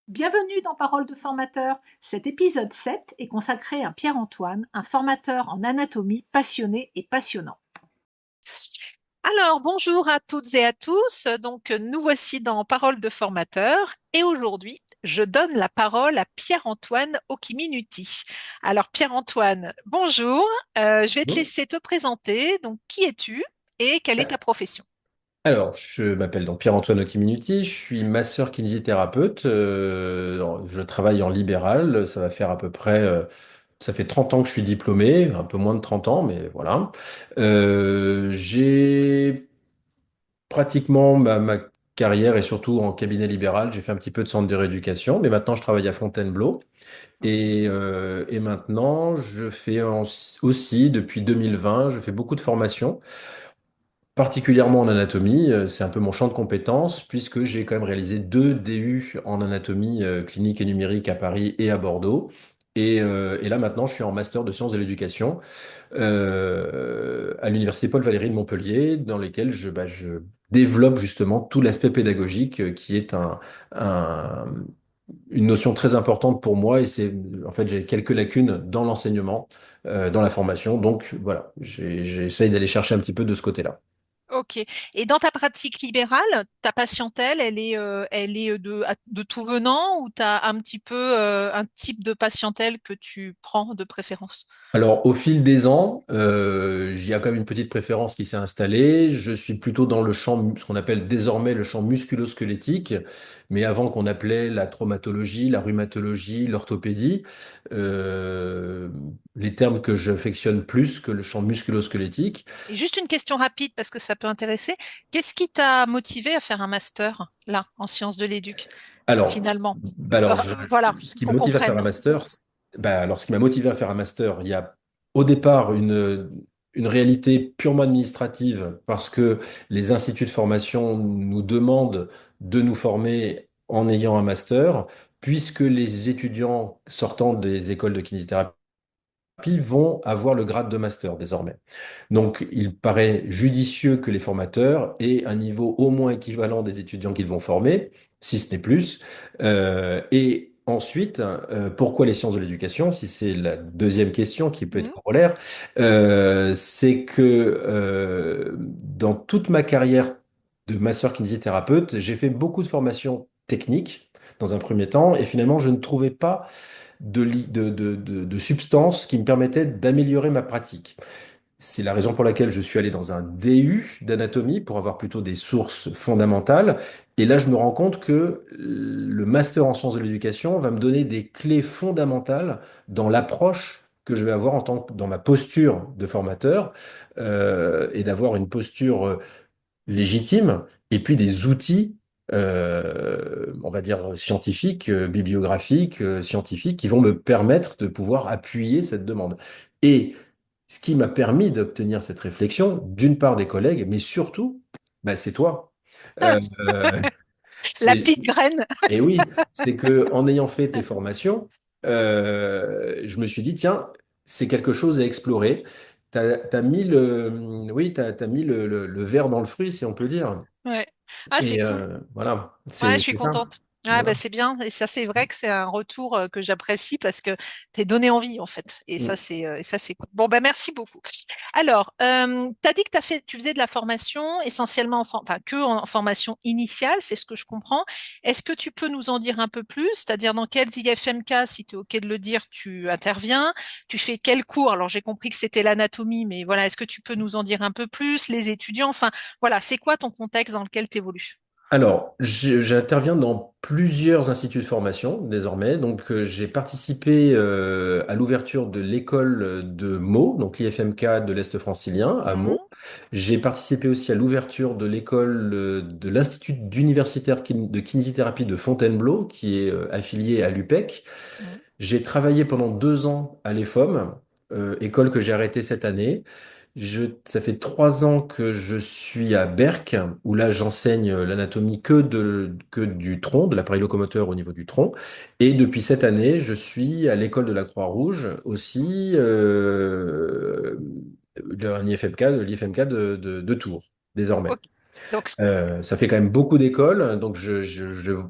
Bienvenue dans Parole de formateur. Cet épisode 7 est consacré à Pierre-Antoine, un formateur en anatomie passionné et passionnant. Alors, bonjour à toutes et à tous. Nous voici dans Parole de formateur et aujourd'hui, je donne la parole à Pierre-Antoine Occhiminuti. Alors, Pierre-Antoine, bonjour. Je vais te Bon. laisser te présenter. Donc, qui es-tu et quelle est ta profession? Alors, je m'appelle donc Pierre-Antoine Occhiminuti, je suis masseur kinésithérapeute, je travaille en libéral, ça va faire à peu près, ça fait 30 ans que je suis diplômé, un peu moins de 30 ans, mais voilà. J'ai pratiquement ma carrière et surtout en cabinet libéral, j'ai fait un petit peu de centre de rééducation, mais maintenant je travaille à Fontainebleau Ok. et maintenant je fais aussi depuis 2020, je fais beaucoup de formations. Particulièrement en anatomie, c'est un peu mon champ de compétences puisque j'ai quand même réalisé deux DU en anatomie clinique et numérique à Paris et à Bordeaux. Et là maintenant, je suis en master de sciences de l'éducation à l'université Paul Valéry de Montpellier, dans lesquels je développe justement tout l'aspect pédagogique qui est un- une notion très importante pour moi. Et c'est en fait j'ai quelques lacunes dans l'enseignement, dans la formation. Donc voilà, j'essaye d'aller chercher un petit peu de ce côté-là. Ok. Et dans ta pratique libérale, ta patientèle, elle est de tout venant ou tu as un petit peu un type de patientèle que tu prends de préférence? Alors, au fil des ans, il y a quand même une petite préférence qui s'est installée. Je suis plutôt dans le champ, ce qu'on appelle désormais le champ musculo-squelettique, mais avant qu'on appelait la traumatologie, la rhumatologie, l'orthopédie, euh, les termes que j'affectionne plus que le champ musculo-squelettique. Et juste une question rapide parce que ça peut intéresser. Qu'est-ce qui t'a motivé à faire un master là en sciences de l'éduc Alors, finalement? Voilà, ce qui me qu'on motive à faire un comprenne. master, ce qui m'a motivé à faire un master, il y a au départ une réalité purement administrative parce que les instituts de formation nous demandent de nous former en ayant un master, puisque les étudiants sortant des écoles de kinésithérapie vont avoir le grade de master désormais. Donc, il paraît judicieux que les formateurs aient un niveau au moins équivalent des étudiants qu'ils vont former, si ce n'est plus. Et ensuite, pourquoi les sciences de l'éducation, si c'est la deuxième question qui peut être Mhm. corollaire, c'est que dans toute ma carrière de masseur kinésithérapeute, j'ai fait beaucoup de formations techniques dans un premier temps, et finalement, je ne trouvais pas de substances qui me permettaient d'améliorer ma pratique. C'est la raison pour laquelle je suis allé dans un DU d'anatomie pour avoir plutôt des sources fondamentales. Et là, je me rends compte que le master en sciences de l'éducation va me donner des clés fondamentales dans l'approche que je vais avoir dans ma posture de formateur, et d'avoir une posture légitime et puis des outils, on va dire scientifiques, bibliographiques, scientifiques, qui vont me permettre de pouvoir appuyer cette demande. Et ce qui m'a permis d'obtenir cette réflexion, d'une part des collègues, mais surtout, c'est toi. Euh, euh, La c'est, petite graine. et oui, c'est que en ayant fait tes formations, je me suis dit, tiens, c'est quelque chose à explorer. T'as mis oui, t'as mis le verre dans le fruit, si on peut dire. Ouais. Ah, c'est Et cool. voilà, Ouais, je suis c'est ça. contente. Ah, bah, Voilà. c'est bien. Et ça, c'est vrai que c'est un retour que j'apprécie parce que t'es donné envie, en fait. Mm. Et ça, c'est cool. Bon, bah, merci beaucoup. Alors, tu as dit que tu faisais de la formation essentiellement, enfin, que en formation initiale, c'est ce que je comprends. Est-ce que tu peux nous en dire un peu plus? C'est-à-dire, dans quels IFMK, si tu es OK de le dire, tu interviens? Tu fais quel cours? Alors, j'ai compris que c'était l'anatomie, mais voilà, est-ce que tu peux nous en dire un peu plus? Les étudiants, enfin, voilà, c'est quoi ton contexte dans lequel tu évolues? Alors, j'interviens dans plusieurs instituts de formation désormais. Donc, j'ai participé à l'ouverture de l'école de Meaux, donc l'IFMK de l'Est francilien à Meaux. J'ai participé aussi à l'ouverture de l'école de l'Institut universitaire de kinésithérapie de Fontainebleau, qui est affilié à l'UPEC. Mhm. J'ai travaillé pendant 2 ans à l'EFOM, école que j'ai arrêtée cette année. Ça fait 3 ans que je suis à Berck, où là j'enseigne l'anatomie que du tronc, de l'appareil locomoteur au niveau du tronc. Et depuis cette année, je suis à l'école de la Croix-Rouge aussi, un IFMK, l'IFMK de Tours, désormais. Ok. Donc, Ça fait quand même beaucoup d'écoles. Donc, j'ai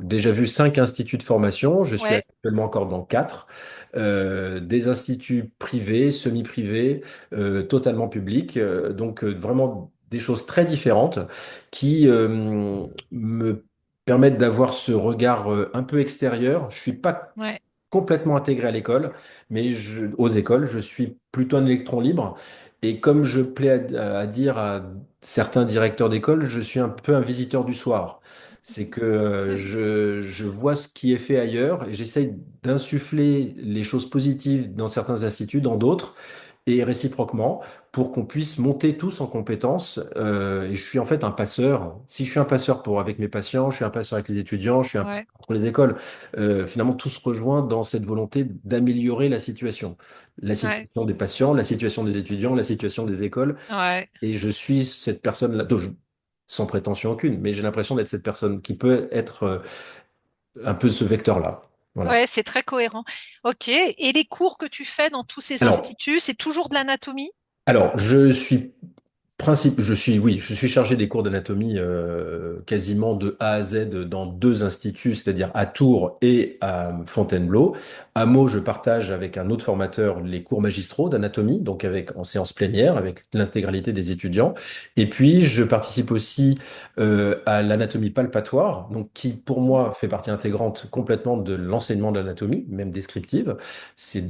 déjà vu 5 instituts de formation. Je suis ouais, actuellement encore dans 4. Des instituts privés, semi-privés, totalement publics. Donc, vraiment des choses très différentes qui me permettent d'avoir ce regard un peu extérieur. Je suis pas ouais, complètement intégré à l'école, mais aux écoles, je suis plutôt un électron libre. Et comme je plais à dire à certains directeurs d'école, je suis un peu un visiteur du soir. C'est que je vois ce qui est fait ailleurs et j'essaye d'insuffler les choses positives dans certains instituts, dans d'autres, et réciproquement, pour qu'on puisse monter tous en compétences. Et je suis en fait un passeur. Si je suis un passeur avec mes patients, je suis un passeur avec les étudiants, je suis un passeur ouais, entre les écoles. Finalement, tout se rejoint dans cette volonté d'améliorer la situation. La ouais, situation des patients, la situation des étudiants, la situation des écoles. ouais. Et je suis cette personne-là, sans prétention aucune, mais j'ai l'impression d'être cette personne qui peut être un peu ce vecteur-là. Voilà. Ouais, c'est très cohérent. Ok. Et les cours que tu fais dans tous ces Alors, instituts, c'est toujours de l'anatomie? alors, oui, je suis chargé des cours d'anatomie quasiment de A à Z dans 2 instituts, c'est-à-dire à Tours et à Fontainebleau. À Meaux, je partage avec un autre formateur les cours magistraux d'anatomie, donc en séance plénière, avec l'intégralité des étudiants. Et puis, je participe aussi à l'anatomie palpatoire, donc qui, pour moi, fait partie intégrante complètement de l'enseignement de l'anatomie, même descriptive.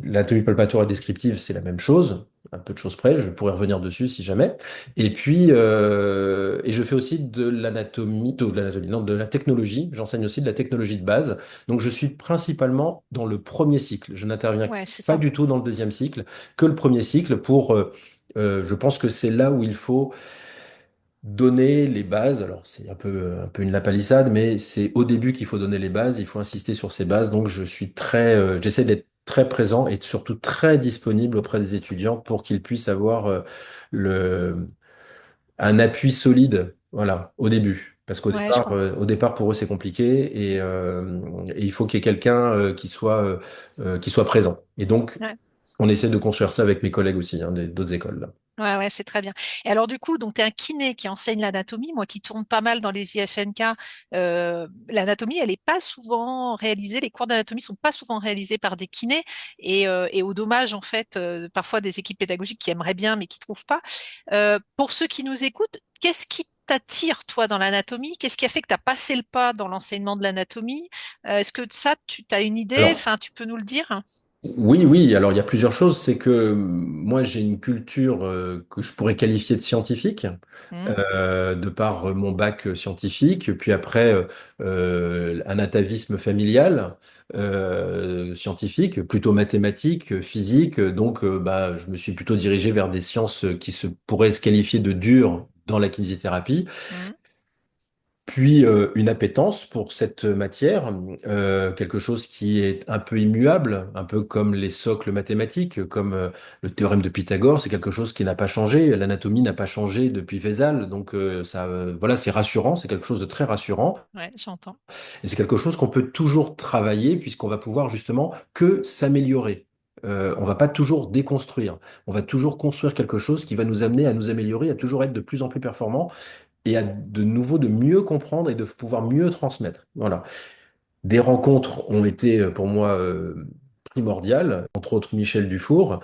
L'anatomie palpatoire et descriptive, c'est la même chose un peu de choses près, je pourrais revenir dessus si jamais. Et puis, et je fais aussi non, de la technologie. J'enseigne aussi de la technologie de base. Donc, je suis principalement dans le premier cycle. Je n'interviens Ouais, c'est pas ça. du tout dans le deuxième cycle, que le premier cycle je pense que c'est là où il faut donner les bases. Alors, c'est un peu une lapalissade, mais c'est au début qu'il faut donner les bases. Il faut insister sur ces bases. Donc, j'essaie d'être très présent et surtout très disponible auprès des étudiants pour qu'ils puissent avoir le, un appui solide, voilà, au début. Parce Ouais, je comprends. au départ, pour eux, c'est compliqué et il faut qu'il y ait quelqu'un qui soit présent. Et donc, Ouais. on essaie de construire ça avec mes collègues aussi, hein, d'autres écoles, là. Ouais, ouais, c'est très bien. Et alors, du coup, donc, tu es un kiné qui enseigne l'anatomie. Moi qui tourne pas mal dans les IFNK, l'anatomie, elle n'est pas souvent réalisée. Les cours d'anatomie sont pas souvent réalisés par des kinés. Et au dommage, en fait, parfois des équipes pédagogiques qui aimeraient bien, mais qui trouvent pas. Pour ceux qui nous écoutent, qu'est-ce qui t'attire, toi, dans l'anatomie? Qu'est-ce qui a fait que tu as passé le pas dans l'enseignement de l'anatomie? Est-ce que ça, tu as une idée? Alors, Enfin, tu peux nous le dire? oui, oui, alors il y a plusieurs choses. C'est que moi, j'ai une culture que je pourrais qualifier de scientifique, Hmm. de par mon bac scientifique, puis après un atavisme familial scientifique, plutôt mathématique, physique. Donc, bah, je me suis plutôt dirigé vers des sciences qui pourraient se qualifier de dures dans la kinésithérapie. Hmm. Puis une appétence pour cette matière, quelque chose qui est un peu immuable, un peu comme les socles mathématiques, comme le théorème de Pythagore, c'est quelque chose qui n'a pas changé, l'anatomie n'a pas changé depuis Vézal, donc voilà, c'est rassurant, c'est quelque chose de très rassurant, Ouais, j'entends. et c'est quelque chose qu'on peut toujours travailler puisqu'on va pouvoir justement que s'améliorer. On va pas toujours déconstruire, on va toujours construire quelque chose qui va nous amener à nous améliorer, à toujours être de plus en plus performant et à de nouveau de mieux comprendre et de pouvoir mieux transmettre. Voilà. Des rencontres ont été pour moi primordiales, entre autres Michel Dufour,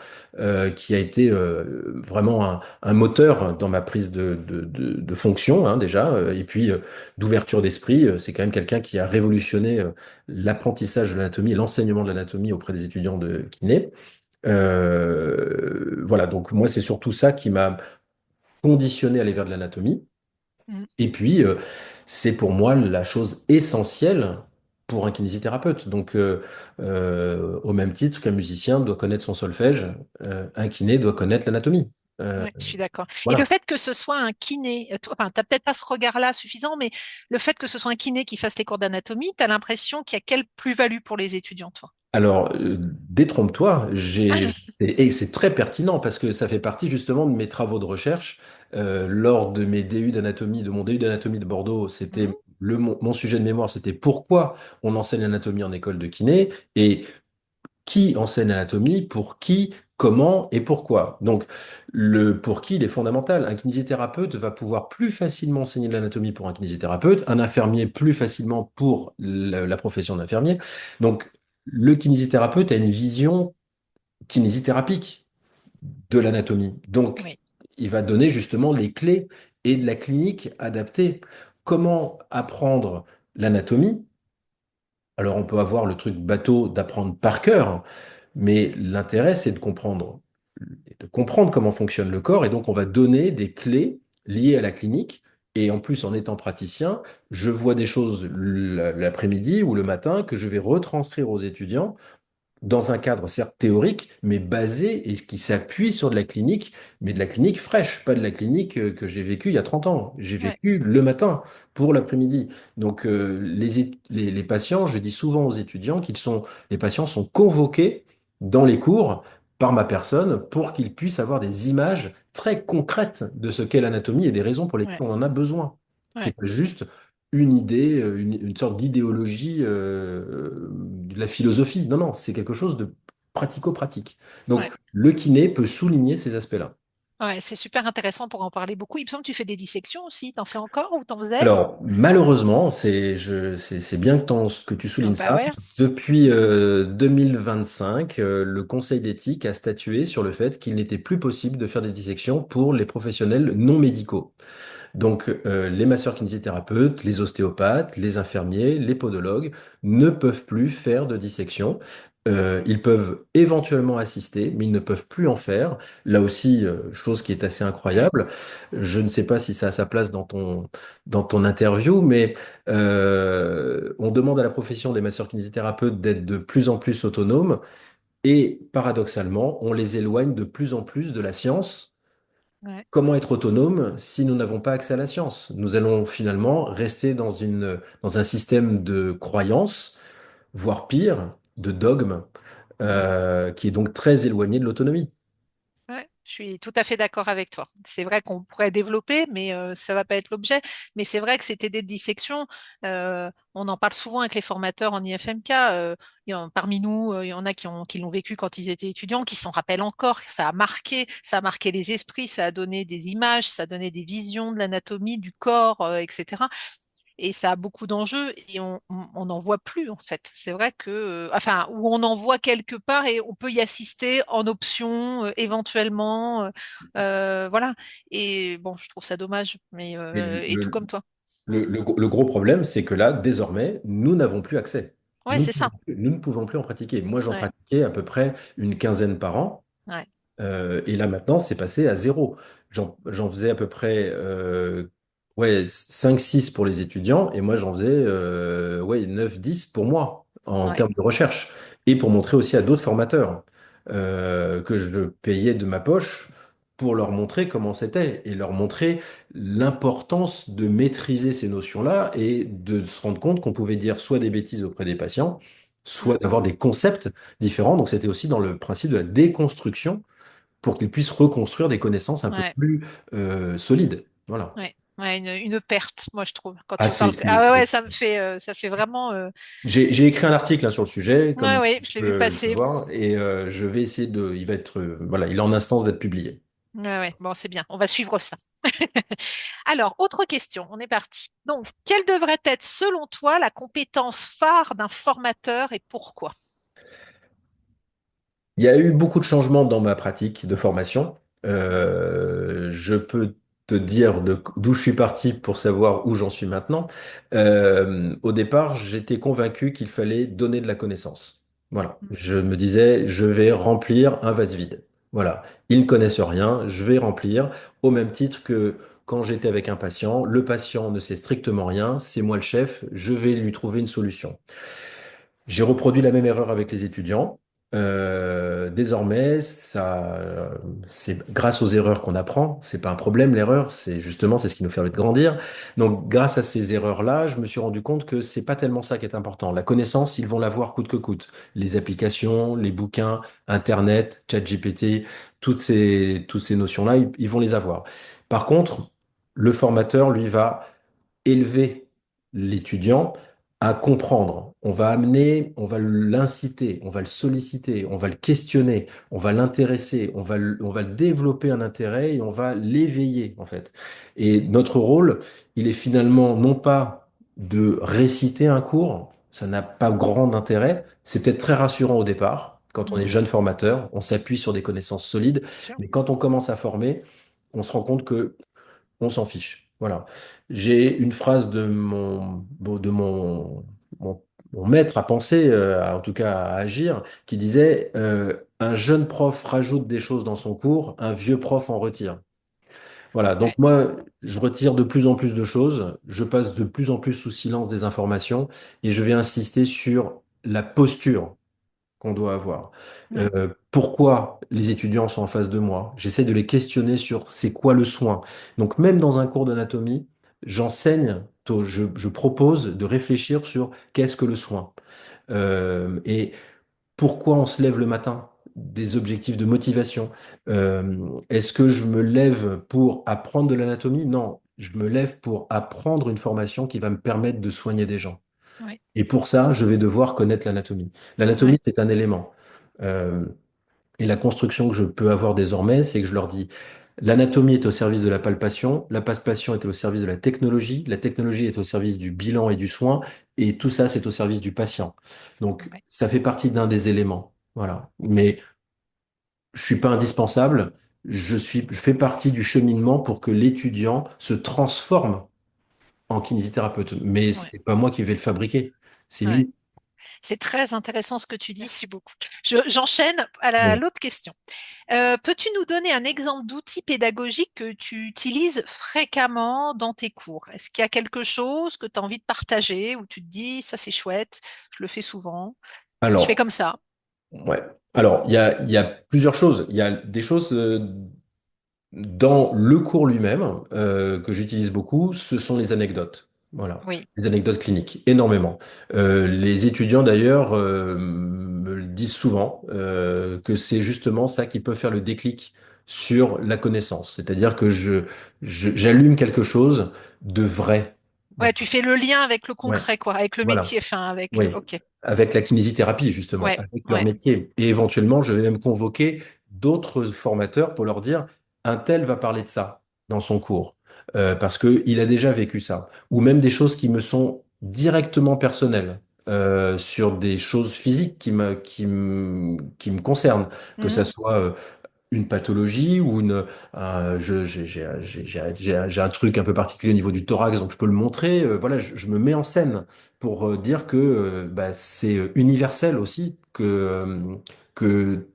qui a été vraiment un moteur dans ma prise de fonction hein, déjà, et puis d'ouverture d'esprit. C'est quand même quelqu'un qui a révolutionné l'apprentissage de l'anatomie et l'enseignement de l'anatomie auprès des étudiants de kiné. Voilà, donc moi c'est surtout ça qui m'a conditionné à aller vers de l'anatomie. Hmm. Et puis, c'est pour moi la chose essentielle pour un kinésithérapeute. Donc, au même titre qu'un musicien doit connaître son solfège, un kiné doit connaître l'anatomie. Euh, Ouais, je suis d'accord. Et le voilà. fait que ce soit un kiné, enfin, t'as peut-être pas ce regard-là suffisant, mais le fait que ce soit un kiné qui fasse les cours d'anatomie, tu as l'impression qu'il y a quelle plus-value pour les étudiants, toi? Alors, détrompe-toi, et c'est très pertinent parce que ça fait partie justement de mes travaux de recherche. Lors de mes DU d'anatomie, de mon DU d'anatomie de Bordeaux, Hmm. mon sujet de mémoire, c'était pourquoi on enseigne l'anatomie en école de kiné. Et qui enseigne l'anatomie, pour qui, comment et pourquoi. Donc, le pour qui, il est fondamental. Un kinésithérapeute va pouvoir plus facilement enseigner de l'anatomie pour un kinésithérapeute, un infirmier plus facilement pour la profession d'infirmier. Donc, le kinésithérapeute a une vision kinésithérapique de l'anatomie. Donc, Oui, il va donner justement les clés et de la clinique adaptée. Comment apprendre l'anatomie? Alors, on peut avoir le truc bateau d'apprendre par cœur, mais l'intérêt, c'est de comprendre comment fonctionne le corps. Et donc, on va donner des clés liées à la clinique. Et en plus, en étant praticien, je vois des choses l'après-midi ou le matin que je vais retranscrire aux étudiants dans un cadre certes théorique, mais basé et qui s'appuie sur de la clinique, mais de la clinique fraîche, pas de la clinique que j'ai vécue il y a 30 ans. J'ai ouais, vécu le matin pour l'après-midi. Donc les patients, je dis souvent aux étudiants les patients sont convoqués dans les cours par ma personne pour qu'ils puissent avoir des images très concrètes de ce qu'est l'anatomie et des raisons pour lesquelles ouais, on en a besoin. C'est ouais, pas juste une idée, une sorte d'idéologie de la philosophie. Non, non, c'est quelque chose de pratico-pratique. Donc, ouais. le kiné peut souligner ces aspects-là. Ouais, c'est super intéressant pour en parler beaucoup. Il me semble que tu fais des dissections aussi. T'en fais encore ou t'en faisais? Alors, malheureusement, c'est bien que tu Ah soulignes bah ça. ouais. Depuis 2025, le Conseil d'éthique a statué sur le fait qu'il n'était plus possible de faire des dissections pour les professionnels non médicaux. Donc, les masseurs-kinésithérapeutes, les ostéopathes, les infirmiers, les podologues ne peuvent plus faire de dissection. Ils peuvent éventuellement assister, mais ils ne peuvent plus en faire. Là aussi, chose qui est assez Ouais. incroyable. Je ne sais pas si ça a sa place dans ton interview, mais on demande à la profession des masseurs-kinésithérapeutes d'être de plus en plus autonomes et paradoxalement, on les éloigne de plus en plus de la science. Ouais. Comment être autonome si nous n'avons pas accès à la science? Nous allons finalement rester dans un système de croyances, voire pire, de dogmes, qui est donc très éloigné de l'autonomie. Ouais, je suis tout à fait d'accord avec toi. C'est vrai qu'on pourrait développer, mais ça va pas être l'objet. Mais c'est vrai que c'était des dissections. On en parle souvent avec les formateurs en IFMK. Parmi nous, il y en a qui l'ont vécu quand ils étaient étudiants, qui s'en rappellent encore. Ça a marqué les esprits, ça a donné des images, ça a donné des visions de l'anatomie, du corps, etc. Et ça a beaucoup d'enjeux et on n'en voit plus en fait. C'est vrai que, enfin, ou on en voit quelque part et on peut y assister en option éventuellement, voilà. Et bon, je trouve ça dommage, mais Mais et tout comme toi. le gros problème, c'est que là, désormais, nous n'avons plus accès. Ouais, c'est ça. Nous ne pouvons plus en pratiquer. Moi, j'en Ouais, pratiquais à peu près une quinzaine par an. ouais, Et là maintenant, c'est passé à zéro. J'en faisais à peu près ouais, 5-6 pour les étudiants et moi j'en faisais ouais, 9-10 pour moi en ouais, termes de recherche et pour montrer aussi à d'autres formateurs que je payais de ma poche pour leur montrer comment c'était et leur montrer l'importance de maîtriser ces notions-là et de se rendre compte qu'on pouvait dire soit des bêtises auprès des patients, mm, soit d'avoir des concepts différents. Donc c'était aussi dans le principe de la déconstruction pour qu'ils puissent reconstruire des connaissances un peu ouais, plus solides. Voilà. ouais. Ouais, une perte, moi je trouve. Quand Ah, tu parles, ah ouais, ouais, ça me fait vraiment. J'ai écrit un article hein, sur le sujet, Ouais, comme ouais, tu je l'ai peux vu le passer. voir, et je vais essayer il va être, voilà, il est en instance d'être publié. Ouais, ouais, bon, c'est bien. On va suivre ça. Alors, autre question, on est parti. Donc, quelle devrait être, selon toi, la compétence phare d'un formateur et pourquoi? Il y a eu beaucoup de changements dans ma pratique de formation. Je peux te dire d'où je suis parti pour savoir où j'en suis maintenant. Au départ, j'étais convaincu qu'il fallait donner de la connaissance. Voilà. Je me disais, je vais remplir un vase vide. Voilà. Ils ne connaissent rien, je vais remplir au même titre que quand j'étais avec un patient. Le patient ne sait strictement rien, c'est moi le chef, je vais lui trouver une solution. J'ai reproduit la même erreur avec les étudiants. Désormais, c'est grâce aux erreurs qu'on apprend. C'est pas un problème, l'erreur. C'est ce qui nous permet de grandir. Donc, grâce à ces erreurs-là, je me suis rendu compte que c'est pas tellement ça qui est important. La connaissance, ils vont l'avoir coûte que coûte. Les applications, les bouquins, Internet, ChatGPT, toutes ces notions-là, ils vont les avoir. Par contre, le formateur, lui, va élever l'étudiant à comprendre. On va amener, on va l'inciter, on va le solliciter, on va le questionner, on va l'intéresser, on va le développer un intérêt et on va l'éveiller, en fait. Et notre rôle, il est finalement non pas de réciter un cours, ça n'a pas grand intérêt, c'est peut-être très rassurant au départ. Quand on est Mhm. jeune formateur, on s'appuie sur des connaissances solides, Bien sûr. mais quand on commence à former, on se rend compte que on s'en fiche. Voilà. J'ai une phrase mon, mon maître à penser, en tout cas à agir, qui disait un jeune prof rajoute des choses dans son cours, un vieux prof en retire. Voilà. Donc Ouais. moi, je retire de plus en plus de choses, je passe de plus en plus sous silence des informations et je vais insister sur la posture qu'on doit avoir. Ouais. Pourquoi les étudiants sont en face de moi? J'essaie de les questionner sur c'est quoi le soin. Donc même dans un cours d'anatomie, je propose de réfléchir sur qu'est-ce que le soin. Et pourquoi on se lève le matin? Des objectifs de motivation. Est-ce que je me lève pour apprendre de l'anatomie? Non, je me lève pour apprendre une formation qui va me permettre de soigner des gens. Ouais. Et pour ça, je vais devoir connaître l'anatomie. L'anatomie, Ouais. c'est un élément. Euh, et la construction que je peux avoir désormais, c'est que je leur dis, l'anatomie est au service de la palpation est au service de la technologie est au service du bilan et du soin, et tout ça, c'est au service du patient. Donc, Ouais. ça fait partie d'un des éléments. Voilà. Mais je suis pas indispensable. Je fais partie du cheminement pour que l'étudiant se transforme en kinésithérapeute. Mais Ouais. c'est pas moi qui vais le fabriquer. C'est Ouais. lui. C'est très intéressant ce que tu dis. Merci beaucoup. J'enchaîne Oui. l'autre question. Peux-tu nous donner un exemple d'outil pédagogique que tu utilises fréquemment dans tes cours? Est-ce qu'il y a quelque chose que tu as envie de partager où tu te dis, ça c'est chouette, je le fais souvent, je fais Alors, comme ça. ouais. Alors, il y a plusieurs choses. Il y a des choses dans le cours lui-même que j'utilise beaucoup, ce sont les anecdotes. Voilà, Oui, les anecdotes cliniques, énormément. Les étudiants d'ailleurs me le disent souvent que c'est justement ça qui peut faire le déclic sur la connaissance. C'est-à-dire que j'allume quelque chose de vrai. ouais, tu fais le lien avec le Ouais, concret, quoi, avec le voilà. métier, enfin, avec, Oui, ok, avec la kinésithérapie, justement, ouais, avec leur ouais, métier. Et éventuellement, je vais même convoquer d'autres formateurs pour leur dire, un tel va parler de ça dans son cours, parce qu'il a déjà vécu ça. Ou même des choses qui me sont directement personnelles, sur des choses physiques qui me concernent, que mhm, ça soit une pathologie ou j'ai un truc un peu particulier au niveau du thorax, donc je peux le montrer. Voilà, je me mets en scène pour dire que bah, c'est universel aussi, que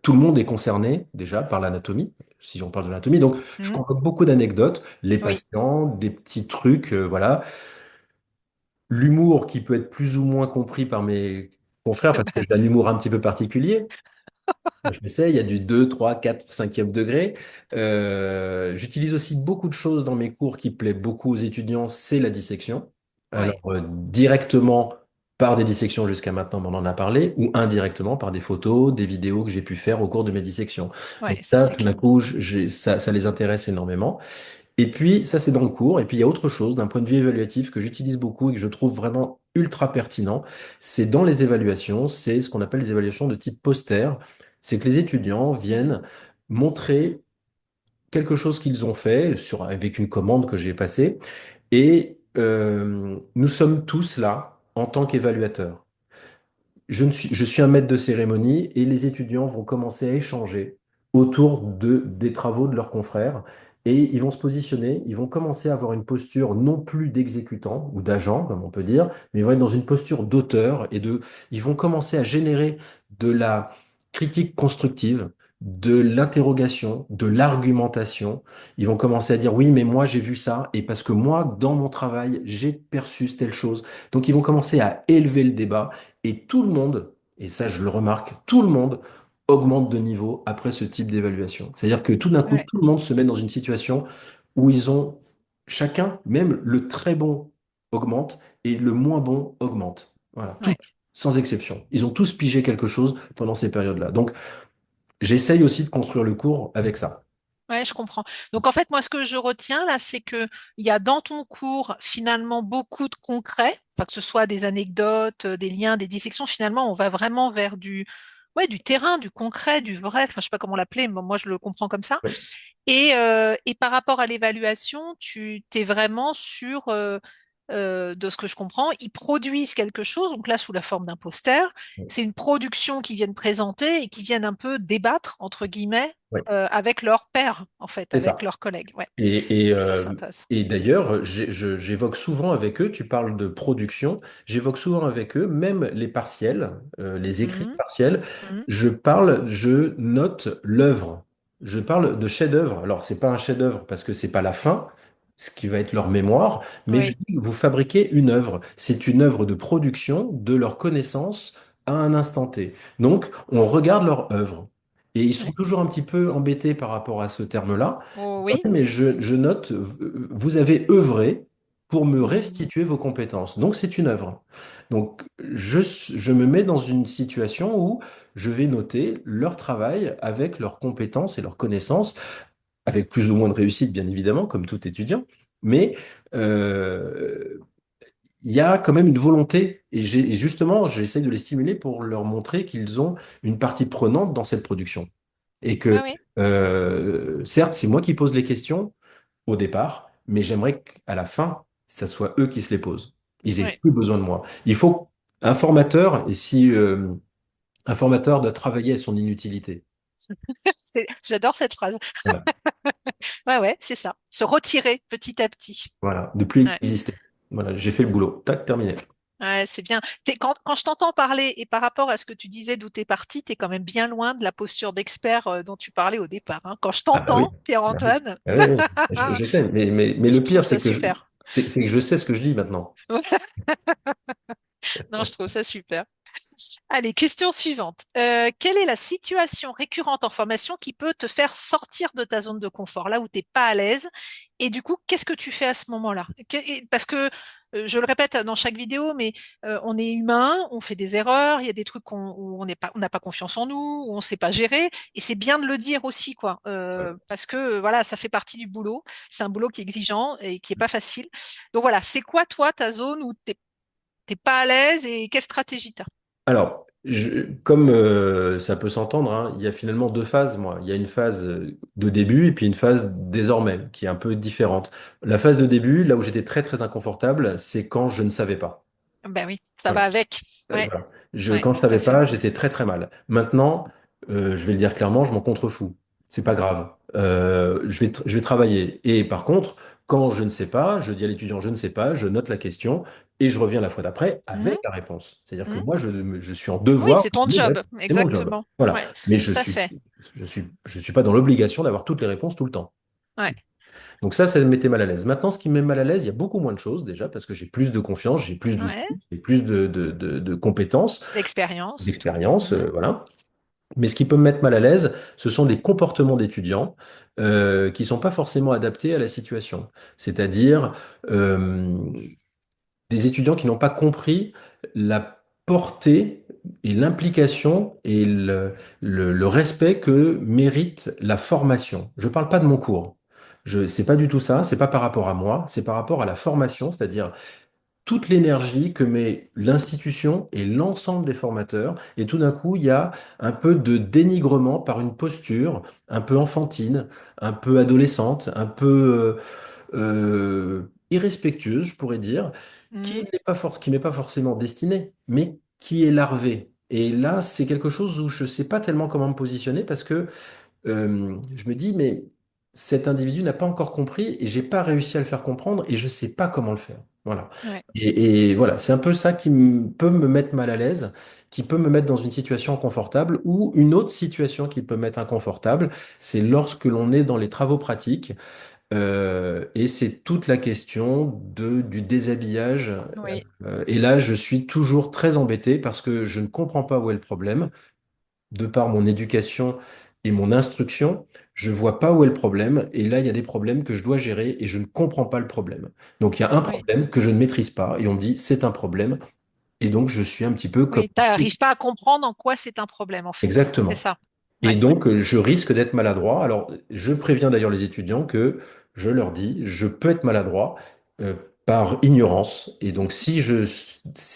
tout le monde est concerné déjà par l'anatomie, si on parle de l'anatomie. Donc, je mhm, convoque beaucoup d'anecdotes, les oui, patients, des petits trucs, voilà. L'humour qui peut être plus ou moins compris par mes confrères, parce que j'ai un humour un petit peu particulier. Je sais, il y a du 2, 3, 4, 5e degré. J'utilise aussi beaucoup de choses dans mes cours qui plaît beaucoup aux étudiants, c'est la dissection. Alors, ouais, directement par des dissections jusqu'à maintenant, on en a parlé, ou indirectement par des photos, des vidéos que j'ai pu faire au cours de mes dissections. ouais, Donc ça ça, c'est tout d'un clair. coup, ça les intéresse énormément. Et puis, ça, c'est dans le cours. Et puis, il y a autre chose d'un point de vue évaluatif que j'utilise beaucoup et que je trouve vraiment ultra pertinent. C'est dans les évaluations, c'est ce qu'on appelle les évaluations de type poster. C'est que les étudiants viennent montrer quelque chose qu'ils ont fait avec une commande que j'ai passée. Et nous sommes tous là en tant qu'évaluateurs. Je suis un maître de cérémonie et les étudiants vont commencer à échanger autour des travaux de leurs confrères et ils vont se positionner, ils vont commencer à avoir une posture non plus d'exécutant ou d'agent, comme on peut dire, mais ils vont être dans une posture d'auteur ils vont commencer à générer de la critique constructive, de l'interrogation, de l'argumentation. Ils vont commencer à dire oui, mais moi j'ai vu ça et parce que moi, dans mon travail, j'ai perçu telle chose. Donc ils vont commencer à élever le débat et tout le monde, et ça je le remarque, tout le monde augmente de niveau après ce type d'évaluation. C'est-à-dire que tout d'un coup, Ouais, tout le monde se met dans une situation où ils ont chacun, même le très bon augmente et le moins bon augmente. Voilà, tout, ouais. sans exception. Ils ont tous pigé quelque chose pendant ces périodes-là. Donc, j'essaye aussi de construire le cours avec ça. Ouais, je comprends. Donc en fait, moi, ce que je retiens là, c'est que il y a dans ton cours finalement beaucoup de concret. enfin, que ce soit des anecdotes, des liens, des dissections, finalement, on va vraiment vers ouais, du terrain, du concret, du vrai, enfin, je sais pas comment l'appeler, mais moi, je le comprends comme ça. Oui. Et par rapport à l'évaluation, tu t'es vraiment sur, de ce que je comprends, ils produisent quelque chose, donc là sous la forme d'un poster. Oui. C'est une production qu'ils viennent présenter et qui viennent un peu débattre, entre guillemets, Oui. avec leurs pairs, en fait, C'est avec ça. leurs collègues. Ouais. Et, et, Et ça, c'est euh, intéressant. et d'ailleurs, j'évoque souvent avec eux, tu parles de production, j'évoque souvent avec eux, même les partiels, les écrits Mhm, partiels, mhm. je note l'œuvre. Je parle de chef-d'œuvre. Alors, c'est pas un chef-d'œuvre parce que c'est pas la fin, ce qui va être leur mémoire, mais je Oui, dis, vous fabriquez une œuvre. C'est une œuvre de production de leur connaissance à un instant T. Donc, on regarde leur œuvre. Et ils sont oui. toujours un petit peu embêtés par rapport à ce terme-là. Oh, Ouais, oui. mais je note, vous avez œuvré pour me Mhm. restituer vos compétences. Donc, c'est une œuvre. Donc, je me mets dans une situation où je vais noter leur travail avec leurs compétences et leurs connaissances, avec plus ou moins de réussite, bien évidemment, comme tout étudiant. Mais euh, il y a quand même une volonté, et justement, j'essaie de les stimuler pour leur montrer qu'ils ont une partie prenante dans cette production. Et Oui, que, oui. certes, c'est moi qui pose les questions au départ, mais j'aimerais qu'à la fin, ça soit eux qui se les posent. Ils aient Oui. plus besoin de moi. Il faut un formateur, et si un formateur doit travailler à son inutilité. J'adore cette phrase. Voilà, Ouais, ouais, c'est ça. Se retirer petit à petit. voilà, de plus Ouais. exister. Voilà, j'ai fait le boulot. Tac, terminé. Ouais, c'est bien. Quand je t'entends parler et par rapport à ce que tu disais d'où t'es parti, t'es quand même bien loin de la posture d'expert dont tu parlais au départ, hein. Quand je Ah bah oui. t'entends, Bah oui. Pierre-Antoine, Ah oui, oui. Je sais, mais je le trouve pire, ça super. c'est que je sais ce que je dis maintenant. Non, je trouve ça super. Allez, question suivante. Quelle est la situation récurrente en formation qui peut te faire sortir de ta zone de confort, là où tu n'es pas à l'aise? Et du coup, qu'est-ce que tu fais à ce moment-là? Parce que, je le répète dans chaque vidéo, mais on est humain, on fait des erreurs, il y a des trucs où on n'a pas confiance en nous, où on ne sait pas gérer, et c'est bien de le dire aussi, quoi. Parce que voilà, ça fait partie du boulot. C'est un boulot qui est exigeant et qui est pas facile. Donc voilà, c'est quoi toi ta zone où t'es pas à l'aise et quelle stratégie t'as? Alors, comme ça peut s'entendre, hein, il y a finalement deux phases, moi. Il y a une phase de début et puis une phase désormais, qui est un peu différente. La phase de début, là où j'étais très très inconfortable, c'est quand je ne savais pas. Ben oui, ça Voilà. va avec. Ouais, Voilà. ouais, Quand je tout à savais fait. pas, j'étais très très mal. Maintenant, je vais le dire clairement, je m'en contrefous. C'est pas grave. Je vais travailler. Et par contre, quand je ne sais pas, je dis à l'étudiant, je ne sais pas, je note la question et je reviens la fois d'après Mhm, avec la réponse. C'est-à-dire que mhm. moi, je suis en Oui, devoir c'est de ton me mettre. job, C'est mon job. exactement. Voilà. Ouais, Mais tout à fait. je suis pas dans l'obligation d'avoir toutes les réponses tout le temps. Ouais, Donc ça me mettait mal à l'aise. Maintenant, ce qui me met mal à l'aise, il y a beaucoup moins de choses déjà parce que j'ai plus de confiance, j'ai plus ouais. d'outils, j'ai plus de compétences, L'expérience et tout. d'expérience, Mhm. voilà. Mais ce qui peut me mettre mal à l'aise, ce sont des comportements d'étudiants qui sont pas forcément adaptés à la situation. C'est-à-dire euh, des étudiants qui n'ont pas compris la portée et l'implication et le respect que mérite la formation. Je ne parle pas de mon cours. C'est pas du tout ça, c'est pas par rapport à moi, c'est par rapport à la formation, c'est-à-dire toute l'énergie que met l'institution et l'ensemble des formateurs. Et tout d'un coup, il y a un peu de dénigrement par une posture un peu enfantine, un peu adolescente, un peu irrespectueuse, je pourrais dire, Mhm. qui m'est pas forcément destinée, mais qui est larvée. Et là, c'est quelque chose où je ne sais pas tellement comment me positionner parce que je me dis, mais cet individu n'a pas encore compris et j'ai pas réussi à le faire comprendre et je sais pas comment le faire. Voilà. Ouais, Et voilà, c'est un peu ça qui peut me mettre mal à l'aise, qui peut me mettre dans une situation inconfortable ou une autre situation qui peut me mettre inconfortable, c'est lorsque l'on est dans les travaux pratiques et c'est toute la question du déshabillage. oui, Et là, je suis toujours très embêté parce que je ne comprends pas où est le problème de par mon éducation et mon instruction, je vois pas où est le problème. Et là, il y a des problèmes que je dois gérer et je ne comprends pas le problème. Donc, il y a un oui. problème que je ne maîtrise pas et on me dit c'est un problème. Et donc, je suis un petit peu comme... Oui, t'arrives pas à comprendre en quoi c'est un problème, en fait. C'est Exactement. ça. Et Ouais. donc, je risque d'être maladroit. Alors, je préviens d'ailleurs les étudiants que je leur dis, je peux être maladroit. par ignorance. Et donc, si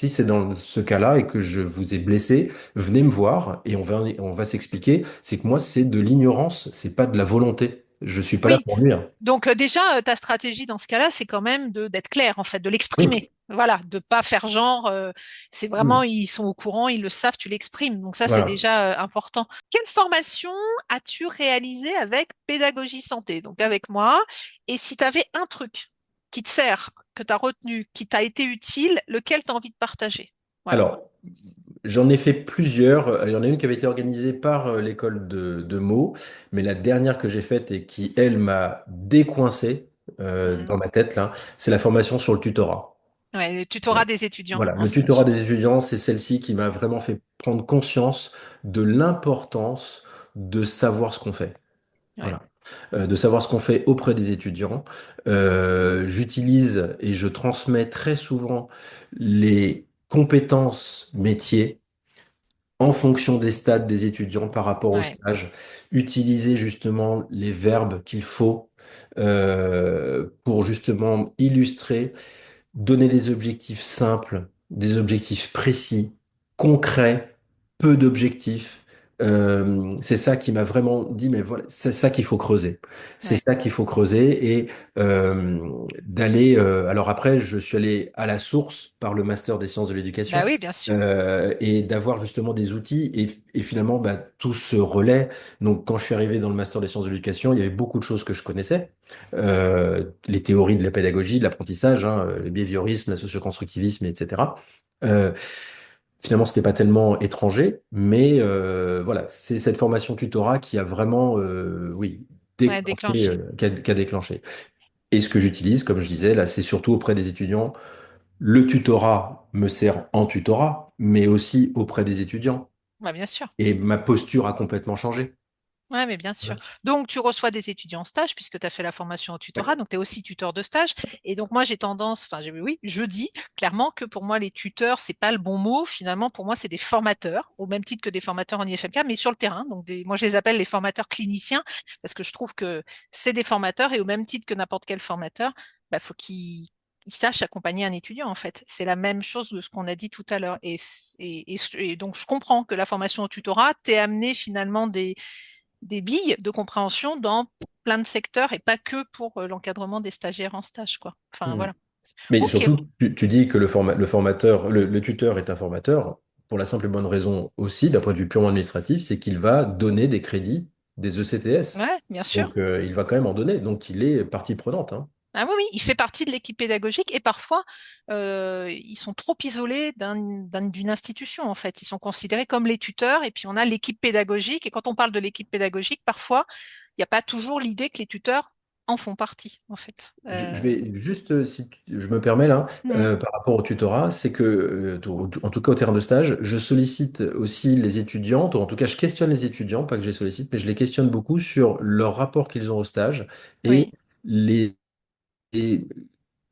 c'est dans ce cas-là et que je vous ai blessé, venez me voir et on va s'expliquer. C'est que moi, c'est de l'ignorance, c'est pas de la volonté. Je suis pas là Oui, pour nuire. donc déjà, ta stratégie dans ce cas-là, c'est quand même d'être clair, en fait, de Oui. l'exprimer. Voilà, de pas faire genre, c'est vraiment, Mm. ils sont au courant, ils le savent, tu l'exprimes. Donc ça, c'est Voilà. déjà important. Quelle formation as-tu réalisée avec Pédagogie Santé, donc avec moi? Et si tu avais un truc qui te sert, que tu as retenu, qui t'a été utile, lequel tu as envie de partager? Voilà. Alors, j'en ai fait plusieurs. Il y en a une qui avait été organisée par l'école de mots, mais la dernière que j'ai faite et qui, elle, m'a décoincé Mhm. dans ma tête, là, c'est la formation sur le tutorat. Ouais, tu t'auras des étudiants Voilà, en le tutorat stage. des étudiants, c'est celle-ci qui m'a vraiment fait prendre conscience de l'importance de savoir ce qu'on fait. Ouais, Voilà. De savoir ce qu'on fait auprès des étudiants. J'utilise et je transmets très souvent les compétences métiers en fonction des stades des étudiants par rapport au ouais, stage. Utiliser justement les verbes qu'il faut pour justement illustrer, donner des objectifs simples, des objectifs précis, concrets, peu d'objectifs. C'est ça qui m'a vraiment dit, mais voilà, c'est ça qu'il faut creuser. C'est ouais. ça qu'il faut creuser et d'aller. Alors après, je suis allé à la source par le master des sciences de Bah l'éducation. oui, bien sûr. Et d'avoir justement des outils et finalement bah, tout se relaie. Donc quand je suis arrivé dans le master des sciences de l'éducation, il y avait beaucoup de choses que je connaissais, les théories de la pédagogie, de l'apprentissage, hein, le behaviorisme, la socioconstructivisme, etc. Euh, Finalement, c'était pas tellement étranger, mais voilà, c'est cette formation tutorat qui a vraiment, oui, Ouais, déclenché, déclenché. qui a déclenché. Et ce que j'utilise, comme je disais, là, c'est surtout auprès des étudiants. Le tutorat me sert en tutorat, mais aussi auprès des étudiants. Bah, bien sûr. Et ma posture a complètement changé. Ouais, mais bien sûr. Voilà. Donc, tu reçois des étudiants en stage puisque tu as fait la formation au Ouais. tutorat, donc tu es aussi tuteur de stage. Et donc, moi, j'ai tendance, enfin, oui, je dis clairement que pour moi, les tuteurs, c'est pas le bon mot. Finalement, pour moi, c'est des formateurs, au même titre que des formateurs en IFMK, mais sur le terrain. Donc, moi, je les appelle les formateurs cliniciens parce que je trouve que c'est des formateurs et au même titre que n'importe quel formateur, bah, faut qu'ils sachent accompagner un étudiant, en fait. C'est la même chose de ce qu'on a dit tout à l'heure. Et donc, je comprends que la formation au tutorat t'ait amené finalement des billes de compréhension dans plein de secteurs et pas que pour l'encadrement des stagiaires en stage, quoi. Enfin, Mm. voilà. Mais Ok, surtout, tu dis que le formateur, le tuteur est un formateur pour la simple et bonne raison aussi, d'un point de vue purement administratif, c'est qu'il va donner des crédits des ECTS. ouais, bien sûr. Donc, il va quand même en donner. Donc, il est partie prenante, hein. Ah oui, oui, il fait partie de l'équipe pédagogique et parfois, ils sont trop isolés d'une institution, en fait. Ils sont considérés comme les tuteurs et puis on a l'équipe pédagogique. Et quand on parle de l'équipe pédagogique, parfois, il n'y a pas toujours l'idée que les tuteurs en font partie, en fait. Je vais juste, si je me permets là, Mhm. par rapport au tutorat, c'est que, en tout cas au terrain de stage, je sollicite aussi les étudiantes, ou en tout cas je questionne les étudiants, pas que je les sollicite, mais je les questionne beaucoup sur leur rapport qu'ils ont au stage et Oui, les, et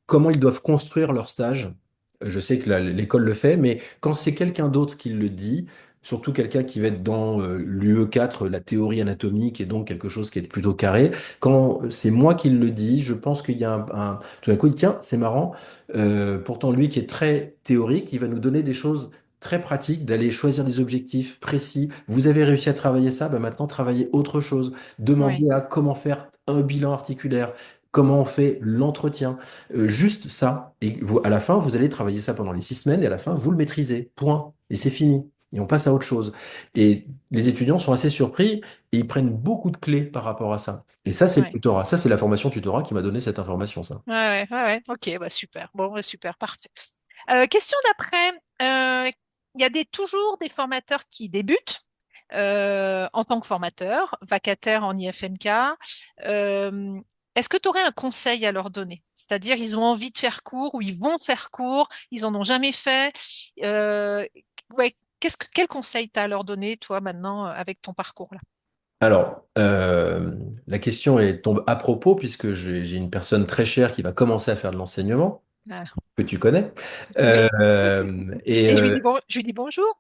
comment ils doivent construire leur stage. Je sais que l'école le fait, mais quand c'est quelqu'un d'autre qui le dit, surtout quelqu'un qui va être dans l'UE4, la théorie anatomique, et donc quelque chose qui est plutôt carré, quand c'est moi qui le dis, je pense qu'il y a tout d'un coup, tiens, c'est marrant, pourtant lui qui est très théorique, il va nous donner des choses très pratiques, d'aller choisir des objectifs précis. Vous avez réussi à travailler ça, bah maintenant travaillez autre chose. oui, Demandez à comment faire un bilan articulaire, comment on fait l'entretien. Juste ça. Et vous, à la fin, vous allez travailler ça pendant les 6 semaines et à la fin, vous le maîtrisez. Point. Et c'est fini. Et on passe à autre chose. Et les étudiants sont assez surpris et ils prennent beaucoup de clés par rapport à ça. Et ça, c'est le oui. tutorat. Ça, c'est la formation tutorat qui m'a donné cette information, ça. Ouais, ouais, ouais, ouais. Ok, bah super. Bon, bah, super, parfait. Question d'après. Il y a toujours des formateurs qui débutent en tant que formateurs, vacataires en IFMK. Euh, Est-ce que tu aurais un conseil à leur donner? C'est-à-dire, ils ont envie de faire cours ou ils vont faire cours, ils en ont jamais fait. Euh, ouais, quel conseil tu as à leur donner, toi, maintenant, avec ton parcours là? Alors, la question tombe à propos puisque j'ai une personne très chère qui va commencer à faire de l'enseignement, Ah, que tu connais. oui. Et, Et je lui dis bonjour.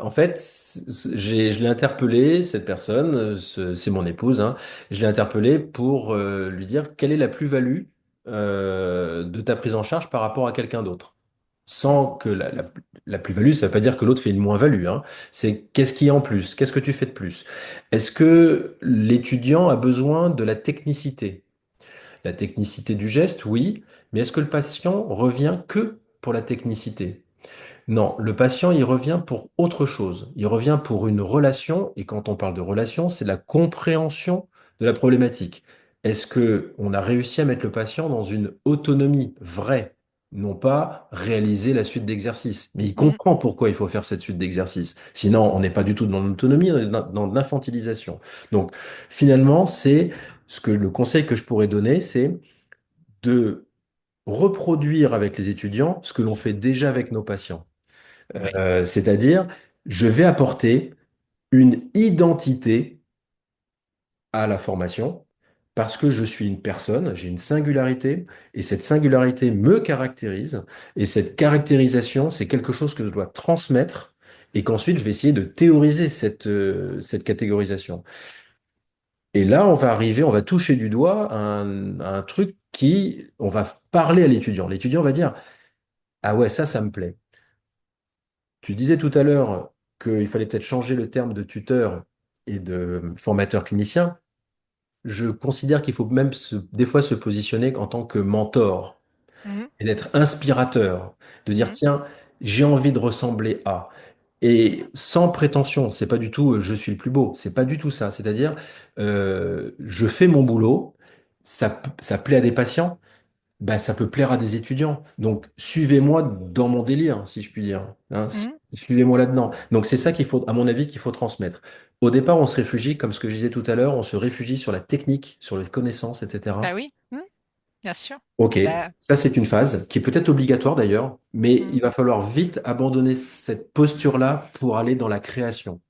en fait, je l'ai interpellé, cette personne, c'est mon épouse, hein, je l'ai interpellé pour lui dire quelle est la plus-value de ta prise en charge par rapport à quelqu'un d'autre. Mm. Sans que la plus-value, ça ne veut pas dire que l'autre fait une moins-value, hein. C'est qu'est-ce qu'il y a en plus? Qu'est-ce que tu fais de plus? Est-ce que l'étudiant a besoin de la technicité? La technicité du geste, oui, mais est-ce que le patient revient que pour la technicité? Non, le patient, il revient pour autre chose. Il revient pour une relation, et quand on parle de relation, c'est la compréhension de la problématique. Est-ce que on a réussi à mettre le patient dans une autonomie vraie, non pas réaliser la suite d'exercices, mais il Mm. comprend pourquoi il faut faire cette suite d'exercices. Sinon, on n'est pas du tout dans l'autonomie, on est dans l'infantilisation. Donc, finalement, c'est le conseil que je pourrais donner, c'est de reproduire avec les étudiants ce que l'on fait déjà avec nos patients. Oui. C'est-à-dire, je vais apporter une identité à la formation parce que je suis une personne, j'ai une singularité, et cette singularité me caractérise, et cette caractérisation, c'est quelque chose que je dois transmettre, et qu'ensuite je vais essayer de théoriser cette catégorisation. Et là, on va arriver, on va toucher du doigt un truc on va parler à l'étudiant. L'étudiant va dire, ah ouais, ça me plaît. Tu disais tout à l'heure qu'il fallait peut-être changer le terme de tuteur et de formateur clinicien. Je considère qu'il faut même des fois se positionner en tant que mentor Mm. et d'être inspirateur, de dire, Mm. tiens, j'ai envie de ressembler à. Et sans prétention, c'est pas du tout je suis le plus beau, c'est pas du tout ça. C'est-à-dire, je fais mon boulot, ça plaît à des patients, bah, ça peut plaire à des étudiants. Donc, suivez-moi dans mon délire, si je puis dire, hein. Mm. Suivez-moi là-dedans. Donc, c'est ça qu'il faut, à mon avis, qu'il faut transmettre. Au départ, on se réfugie, comme ce que je disais tout à l'heure, on se réfugie sur la technique, sur les connaissances, Bah etc. oui, bien sûr. Ok, Bah, ça c'est une phase qui est peut-être obligatoire d'ailleurs, mais mm. il va falloir vite abandonner cette posture-là pour aller dans la création.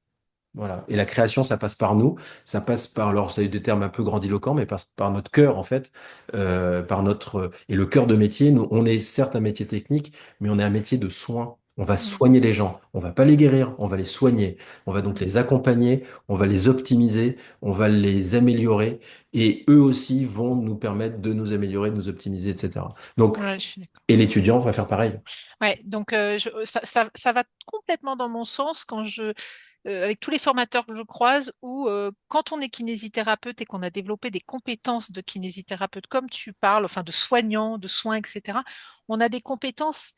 Voilà. Et la création, ça passe par nous, ça passe par, alors ça a eu des termes un peu grandiloquents, mais par notre cœur en fait, et le cœur de métier. Nous, on est certes un métier technique, mais on est un métier de soins. On va Mm. soigner les gens. On va pas les guérir, on va les soigner. On va donc Mm. les accompagner, on va les optimiser, on va les améliorer, et eux aussi vont nous permettre de nous améliorer, de nous optimiser, etc. Donc, Ouais, je suis d'accord. et l'étudiant va faire pareil. Ouais, donc ça va complètement dans mon sens avec tous les formateurs que je croise, où quand on est kinésithérapeute et qu'on a développé des compétences de kinésithérapeute, comme tu parles, enfin de soignant, de soins, etc., on a des compétences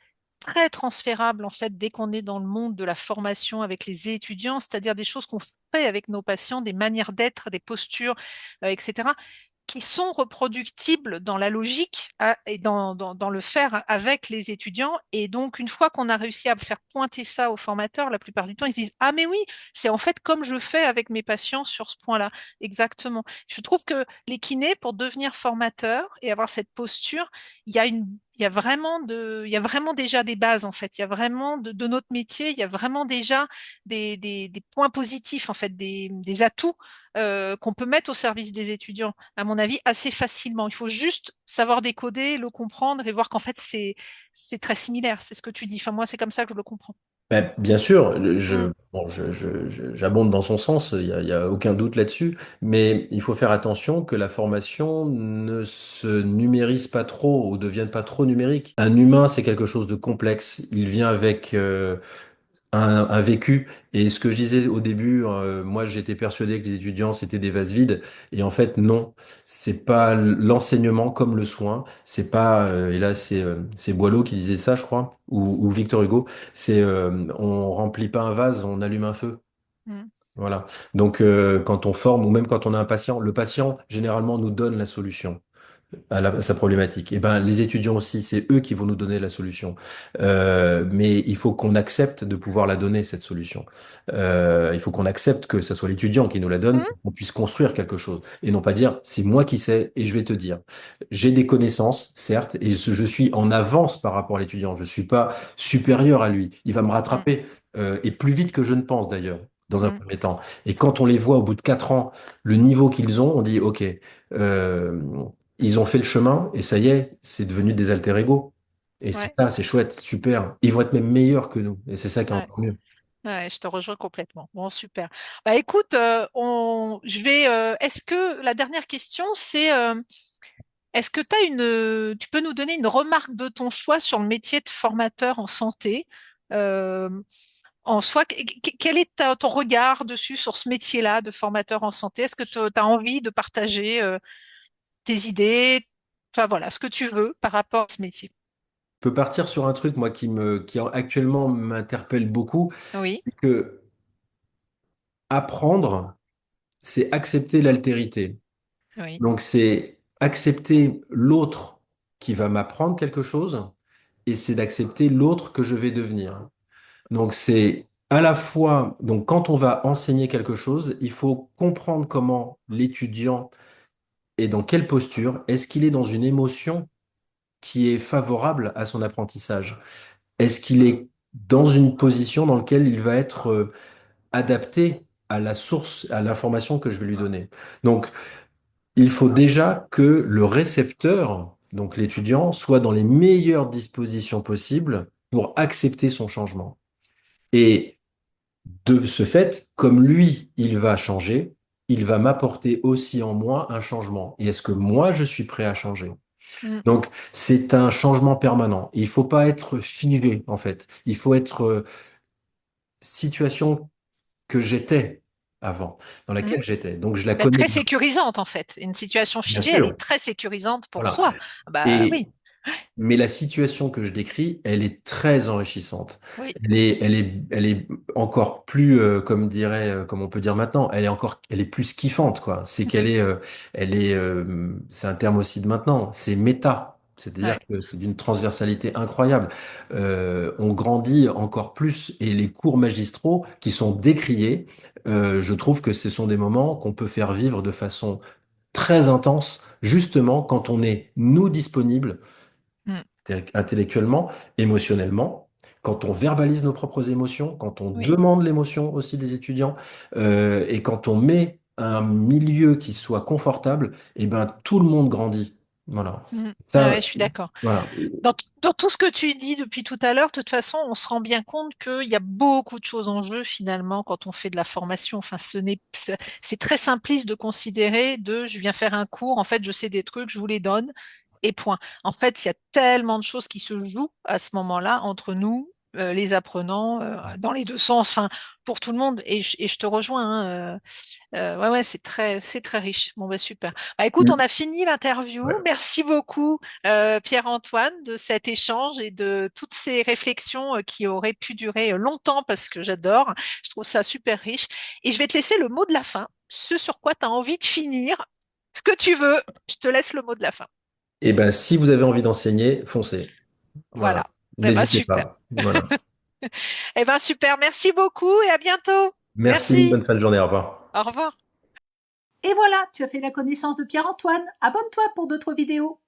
très transférables en fait dès qu'on est dans le monde de la formation avec les étudiants, c'est-à-dire des choses qu'on fait avec nos patients, des manières d'être, des postures, etc., qui sont reproductibles dans la logique et dans le faire avec les étudiants. Et donc, une fois qu'on a réussi à faire pointer ça aux formateurs, la plupart du temps, ils se disent, ah mais oui, c'est en fait comme je fais avec mes patients sur ce point-là. Exactement. Je trouve que les kinés, pour devenir formateurs et avoir cette posture, il y a une il y a vraiment déjà des bases en fait. Il y a vraiment de notre métier, il y a vraiment déjà des points positifs en fait, des atouts qu'on peut mettre au service des étudiants, à mon avis, assez facilement. Il faut juste savoir décoder, le comprendre et voir qu'en fait, c'est très similaire. C'est ce que tu dis. Enfin, moi, c'est comme ça que je le comprends. Ben, bien sûr, Mm. bon, j'abonde dans son sens, il y a aucun doute là-dessus, mais il faut faire attention que la formation ne se numérise pas trop ou devienne pas trop numérique. Un humain, c'est quelque chose de complexe. Il vient avec un vécu. Et ce que je disais au début, moi j'étais persuadé que les étudiants c'était des vases vides. Et en fait, non, c'est pas l'enseignement comme le soin. C'est pas, et là c'est Boileau qui disait ça, je crois, ou Victor Hugo. On remplit pas un vase, on allume un feu. Mm. Voilà. Donc quand on forme ou même quand on a un patient, le patient généralement nous donne la solution à sa problématique. Et ben, les étudiants aussi, c'est eux qui vont nous donner la solution. Mais il faut qu'on accepte de pouvoir la donner, cette solution. Il faut qu'on accepte que ce soit l'étudiant qui nous la donne, Mm. pour qu'on puisse construire quelque chose. Et non pas dire, c'est moi qui sais et je vais te dire. J'ai des connaissances, certes, et je suis en avance par rapport à l'étudiant. Je suis pas supérieur à lui. Il va me Mm. rattraper, et plus vite que je ne pense d'ailleurs, dans un Mm. premier temps. Et quand on les voit au bout de 4 ans, le niveau qu'ils ont, on dit, OK, euh, ils ont fait le chemin et ça y est, c'est devenu des alter ego. Et c'est Ouais, ça, c'est chouette, super. Ils vont être même meilleurs que nous. Et c'est ça qui est ouais. encore mieux. Ouais, je te rejoins complètement. Bon, super. Bah, écoute, est-ce que la dernière question, c'est, est-ce que tu peux nous donner une remarque de ton choix sur le métier de formateur en santé? Euh, En soi, quel est ton regard dessus sur ce métier-là de formateur en santé? Est-ce que tu as envie de partager tes idées, enfin voilà, ce que tu veux par rapport à ce métier? Je peux partir sur un truc, moi, qui actuellement m'interpelle beaucoup, Oui, c'est que apprendre, c'est accepter l'altérité. oui, Donc, c'est accepter l'autre qui va m'apprendre quelque chose et c'est d'accepter l'autre que je vais devenir. Donc, c'est à la fois, donc, quand on va enseigner quelque chose, il faut comprendre comment l'étudiant est dans quelle posture. Est-ce qu'il est dans une émotion qui est favorable à son apprentissage? Est-ce qu'il est dans une position dans laquelle il va être adapté à la source, à l'information que je vais lui donner? Donc, il faut déjà que le récepteur, donc l'étudiant, soit dans les meilleures dispositions possibles pour accepter son changement. Et de ce fait, comme lui, il va changer, il va m'apporter aussi en moi un changement. Et est-ce que moi, je suis prêt à changer? mm, Donc, c'est un changement permanent. Il faut pas être figé, en fait. Il faut être situation que j'étais avant, dans mm. laquelle j'étais. Donc, je la Ben, connais très bien, sécurisante en fait. Une situation bien figée, elle sûr. est très sécurisante pour Voilà. soi. Bah Et oui, Mais la situation que je décris, elle est très enrichissante. oui, Elle est encore plus, comme on peut dire maintenant, elle est plus kiffante, quoi. C'est qu'elle est, c'est un terme aussi de maintenant. C'est méta. C'est-à-dire ouais, que c'est d'une transversalité incroyable. On grandit encore plus et les cours magistraux qui sont décriés, je trouve que ce sont des moments qu'on peut faire vivre de façon très intense, justement quand on est, nous, disponibles mm, intellectuellement, émotionnellement, quand on verbalise nos propres émotions, quand on oui. demande l'émotion aussi des étudiants, et quand on met un milieu qui soit confortable, et ben tout le monde grandit. Voilà. Mm. Ouais, Ça, je suis d'accord. voilà. Dans tout ce que tu dis depuis tout à l'heure, de toute façon, on se rend bien compte qu'il y a beaucoup de choses en jeu finalement quand on fait de la formation. Enfin, c'est très simpliste de considérer je viens faire un cours, en fait, je sais des trucs, je vous les donne et point. En fait, il y a tellement de choses qui se jouent à ce moment-là entre nous, les apprenants, dans les deux sens, enfin, pour tout le monde. Et je te rejoins, hein, ouais, ouais, c'est très riche. Bon, bah, super. Bah, écoute, on a fini l'interview. Ouais. Merci beaucoup, Pierre-Antoine, de cet échange et de toutes ces réflexions qui auraient pu durer longtemps parce que j'adore. Je trouve ça super riche. Et je vais te laisser le mot de la fin, ce sur quoi tu as envie de finir. Ce que tu veux, je te laisse le mot de la fin. Et ben si vous avez envie d'enseigner, foncez. Voilà. Voilà. Eh ben, N'hésitez super. pas. Voilà. Eh ben, super. Merci beaucoup et à bientôt. Merci, Merci. bonne fin de journée, au revoir. Au revoir. Et voilà, tu as fait la connaissance de Pierre-Antoine. Abonne-toi pour d'autres vidéos.